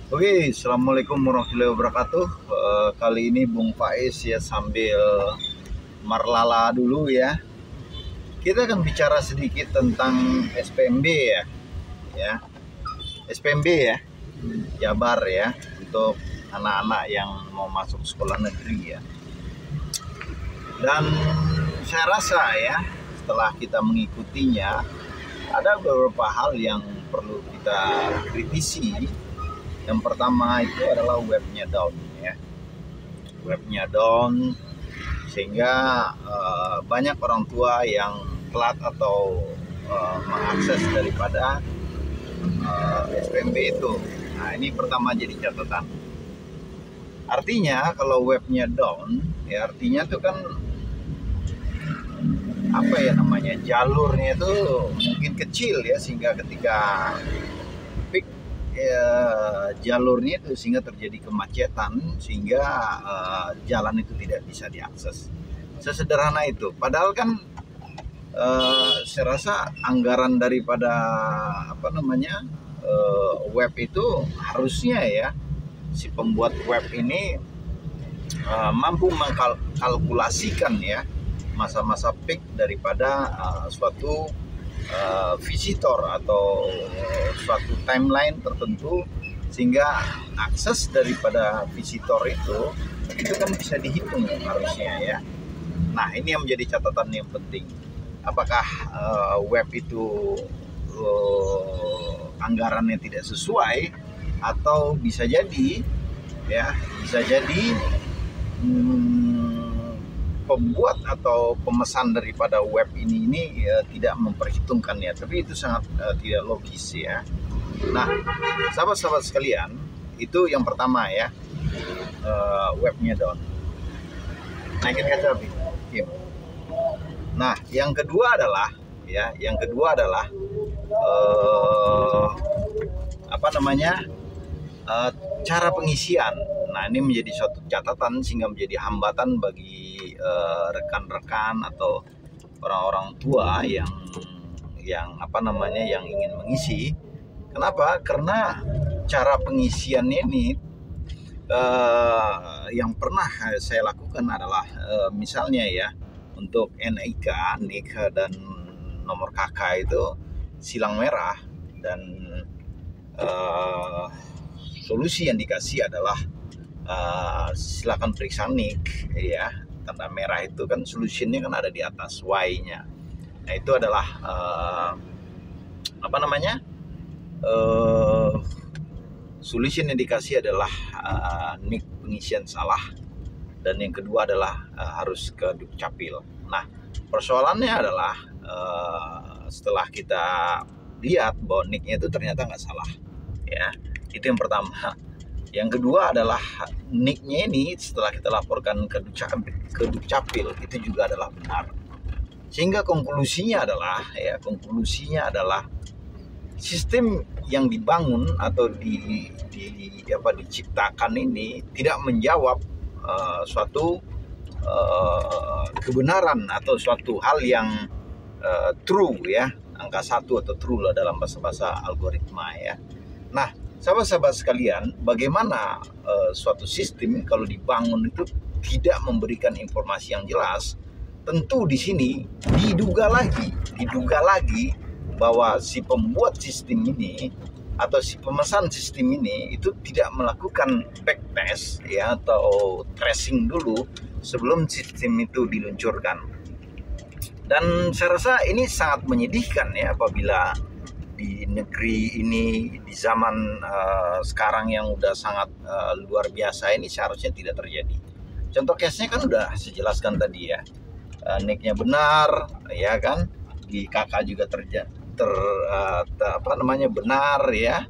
Oke, assalamualaikum warahmatullahi wabarakatuh. Kali ini Bung Faiz ya sambil merlala dulu ya. Kita akan bicara sedikit tentang SPMB ya, SPMB ya, Jabar ya, untuk anak-anak yang mau masuk sekolah negeri ya. Dan saya rasa ya, setelah kita mengikutinya, ada beberapa hal yang perlu kita kritisi. Yang pertama itu adalah webnya down ya, webnya down sehingga banyak orang tua yang telat atau mengakses daripada SPMB itu. Nah, ini pertama jadi catatan. Artinya kalau webnya down, ya artinya itu kan apa ya namanya, jalurnya itu mungkin kecil ya, sehingga ketika peak jalurnya itu sehingga terjadi kemacetan, sehingga jalan itu tidak bisa diakses. Sesederhana itu. Padahal kan saya rasa anggaran daripada apa namanya web itu harusnya ya, si pembuat web ini mampu mengkalkulasikan ya masa-masa peak daripada suatu visitor atau suatu timeline tertentu, sehingga akses daripada visitor itu kan bisa dihitung harusnya ya. Nah, ini yang menjadi catatan yang penting. Apakah web itu anggarannya tidak sesuai, atau bisa jadi ya, bisa jadi pembuat atau pemesan daripada web ini ya, tidak memperhitungkan ya, tapi itu sangat tidak logis ya. Nah, sahabat-sahabat sekalian, itu yang pertama ya, webnya down. Naikin kaca, Kim. Nah, yang kedua adalah apa namanya, cara pengisian. Nah, ini menjadi suatu catatan sehingga menjadi hambatan bagi rekan-rekan atau orang-orang tua yang apa namanya, yang ingin mengisi. Kenapa? Karena cara pengisiannya ini yang pernah saya lakukan adalah misalnya ya, untuk NIK dan nomor KK itu silang merah, dan solusi yang dikasih adalah silakan periksa NIK ya. Tanda merah itu kan solusinya kan ada di atas Y-nya. Nah, itu adalah apa namanya, solusi yang dikasih adalah NIK pengisian salah, dan yang kedua adalah harus ke Dukcapil. Nah, persoalannya adalah setelah kita lihat bahwa NIK-nya itu ternyata nggak salah ya, itu yang pertama. Yang kedua adalah NIK-nya ini setelah kita laporkan ke Dukcapil itu juga adalah benar. Sehingga konklusinya adalah sistem yang dibangun atau diciptakan ini tidak menjawab suatu kebenaran atau suatu hal yang true ya, angka 1 atau true lah dalam bahasa algoritma ya. Nah, sahabat-sahabat sekalian, bagaimana suatu sistem kalau dibangun itu tidak memberikan informasi yang jelas? Tentu di sini diduga lagi bahwa si pembuat sistem ini atau si pemesan sistem ini itu tidak melakukan backtest ya, atau tracing dulu sebelum sistem itu diluncurkan. Dan saya rasa ini sangat menyedihkan ya, apabila di negeri ini, di zaman sekarang yang udah sangat luar biasa ini, seharusnya tidak terjadi. Contoh case-nya kan udah saya jelaskan tadi ya, NIK-nya benar ya kan, di KK juga benar ya,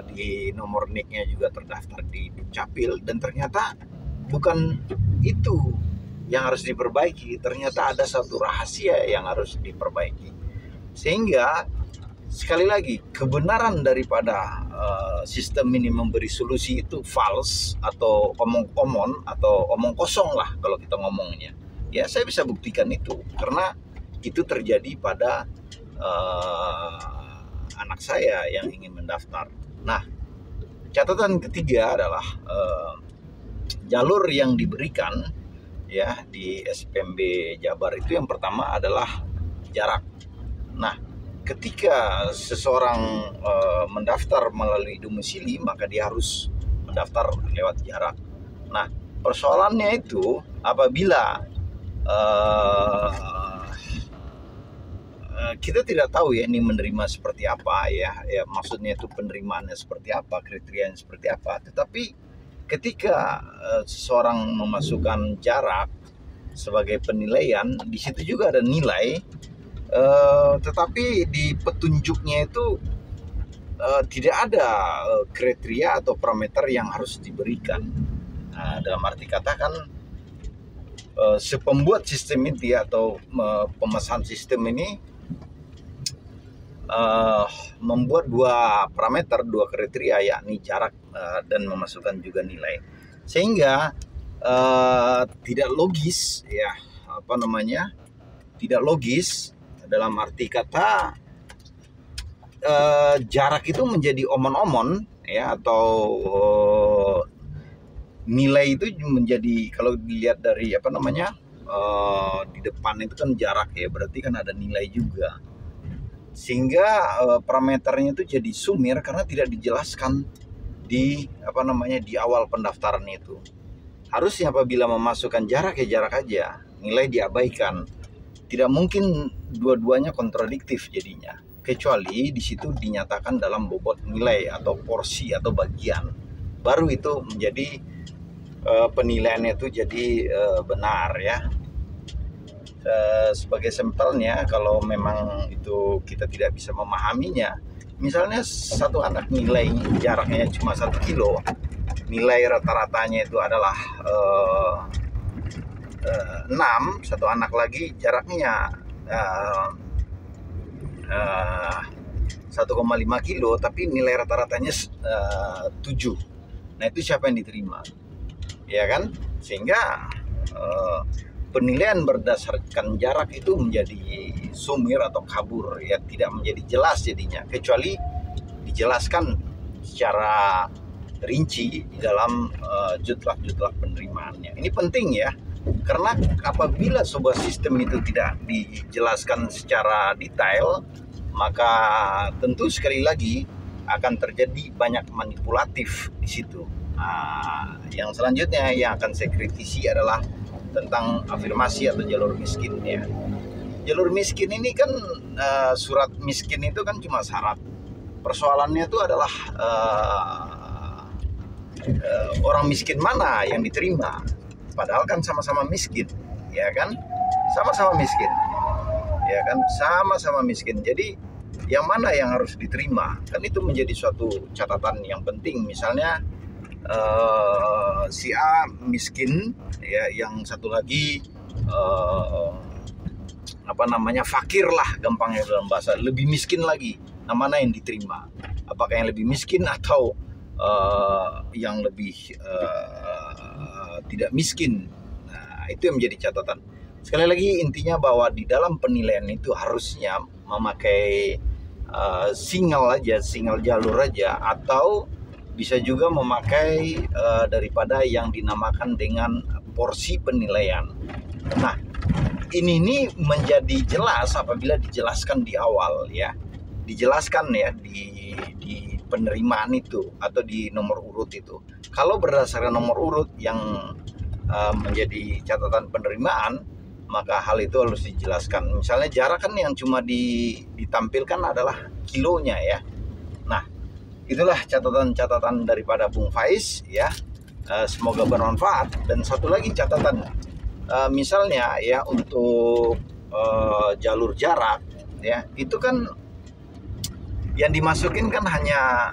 di nomor NIK-nya juga terdaftar di Dukcapil, dan ternyata bukan itu yang harus diperbaiki, ternyata ada satu rahasia yang harus diperbaiki. Sehingga sekali lagi, kebenaran daripada sistem ini memberi solusi itu false atau omong-omong atau omong kosong lah kalau kita ngomongnya. Ya, saya bisa buktikan itu karena itu terjadi pada anak saya yang ingin mendaftar. Nah, catatan ketiga adalah jalur yang diberikan ya di SPMB Jabar itu, yang pertama adalah jarak. Nah, ketika seseorang mendaftar melalui domisili, maka dia harus mendaftar lewat jarak. Nah, persoalannya itu apabila kita tidak tahu ya ini menerima seperti apa ya maksudnya itu penerimaannya seperti apa, kriterianya seperti apa. Tetapi ketika seseorang memasukkan jarak sebagai penilaian, di situ juga ada nilai, tetapi di petunjuknya itu tidak ada kriteria atau parameter yang harus diberikan. Dalam arti katakan si pembuat sistem ini atau pemesan sistem ini membuat dua parameter, dua kriteria, yakni jarak dan memasukkan juga nilai, sehingga tidak logis ya, tidak logis dalam arti kata jarak itu menjadi omon-omon ya, atau nilai itu menjadi, kalau dilihat dari di depan itu kan jarak ya, berarti kan ada nilai juga, sehingga parameternya itu jadi sumir karena tidak dijelaskan di di awal pendaftaran itu. Harusnya apabila memasukkan jarak ya jarak aja, nilai diabaikan. Tidak mungkin dua-duanya kontradiktif jadinya, kecuali di situ dinyatakan dalam bobot nilai atau porsi atau bagian, baru itu menjadi penilaiannya itu jadi benar ya. Sebagai sampelnya, kalau memang itu kita tidak bisa memahaminya, misalnya satu anak nilai jaraknya cuma 1 kilo, nilai rata-ratanya itu adalah 6, satu anak lagi jaraknya 1,5 kilo, tapi nilai rata-ratanya 7. Nah, itu siapa yang diterima? Ya kan? Sehingga penilaian berdasarkan jarak itu menjadi sumir atau kabur ya, tidak menjadi jelas jadinya, kecuali dijelaskan secara rinci di dalam jutlak-jutlak penerimaannya. Ini penting ya, karena apabila sebuah sistem itu tidak dijelaskan secara detail, maka tentu sekali lagi akan terjadi banyak manipulatif di situ. Yang selanjutnya yang akan saya kritisi adalah tentang afirmasi atau jalur miskin ya. Jalur miskin ini kan surat miskin itu kan cuma syarat. Persoalannya itu adalah orang miskin mana yang diterima, padahal kan sama-sama miskin ya kan, sama-sama miskin ya kan, sama-sama miskin. Jadi yang mana yang harus diterima, kan itu menjadi suatu catatan yang penting. Misalnya si A miskin ya, yang satu lagi fakir lah gampangnya dalam bahasa, lebih miskin lagi. Nah, mana yang diterima? Apakah yang lebih miskin atau yang lebih tidak miskin? Nah, itu yang menjadi catatan. Sekali lagi intinya bahwa di dalam penilaian itu harusnya memakai single jalur aja, atau bisa juga memakai daripada yang dinamakan dengan porsi penilaian. Nah, ini menjadi jelas apabila dijelaskan di awal ya, dijelaskan ya di penerimaan itu atau di nomor urut itu. Kalau berdasarkan nomor urut yang menjadi catatan penerimaan, maka hal itu harus dijelaskan. Misalnya jarak kan yang cuma ditampilkan adalah kilonya ya. Nah, itulah catatan-catatan daripada Bung Faiz ya. Semoga bermanfaat. Dan satu lagi catatan, misalnya ya untuk jalur jarak ya, itu kan yang dimasukin kan hanya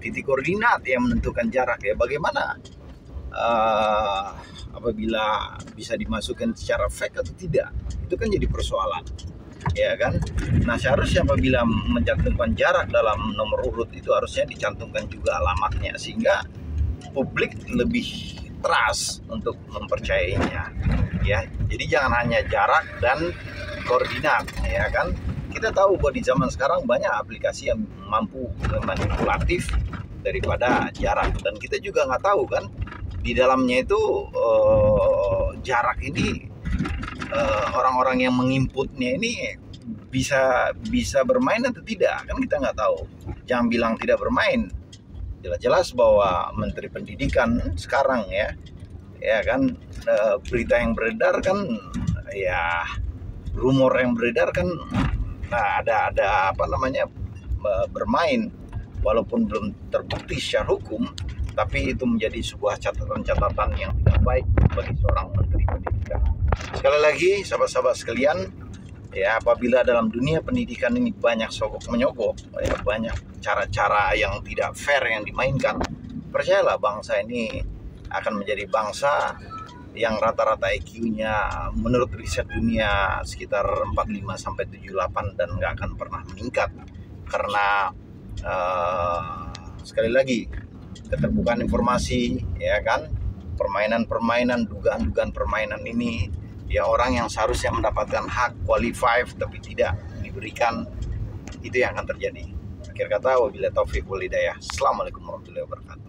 titik koordinat yang menentukan jarak ya. Bagaimana apabila bisa dimasukkan secara fake atau tidak, itu kan jadi persoalan ya kan. Nah, seharusnya apabila mencantumkan jarak dalam nomor urut itu harusnya dicantumkan juga alamatnya, sehingga publik lebih trust untuk mempercayainya ya. Jadi jangan hanya jarak dan koordinat ya kan. kita tahu bahwa di zaman sekarang banyak aplikasi yang mampu manipulatif daripada jarak, dan kita juga nggak tahu kan di dalamnya itu jarak ini orang-orang yang menginputnya ini bisa bermain atau tidak, kan kita nggak tahu. Jangan bilang tidak bermain, jelas-jelas bahwa Menteri Pendidikan sekarang ya kan, berita yang beredar kan, ya rumor yang beredar kan, ada apa namanya, bermain walaupun belum terbukti secara hukum, tapi itu menjadi sebuah catatan-catatan yang tidak baik bagi seorang Menteri Pendidikan. Sekali lagi, sahabat-sahabat sekalian, ya, apabila dalam dunia pendidikan ini banyak sogok menyogok, ya, banyak cara-cara yang tidak fair yang dimainkan, percayalah bangsa ini akan menjadi bangsa yang rata-rata IQ-nya menurut riset dunia sekitar 45-78 dan nggak akan pernah meningkat, karena sekali lagi keterbukaan informasi, ya kan, permainan-permainan, dugaan-dugaan permainan ini, ya orang yang seharusnya mendapatkan hak qualified tapi tidak diberikan, itu yang akan terjadi. Akhir kata, wabillahi taufiq wal hidayah. Assalamualaikum warahmatullahi wabarakatuh.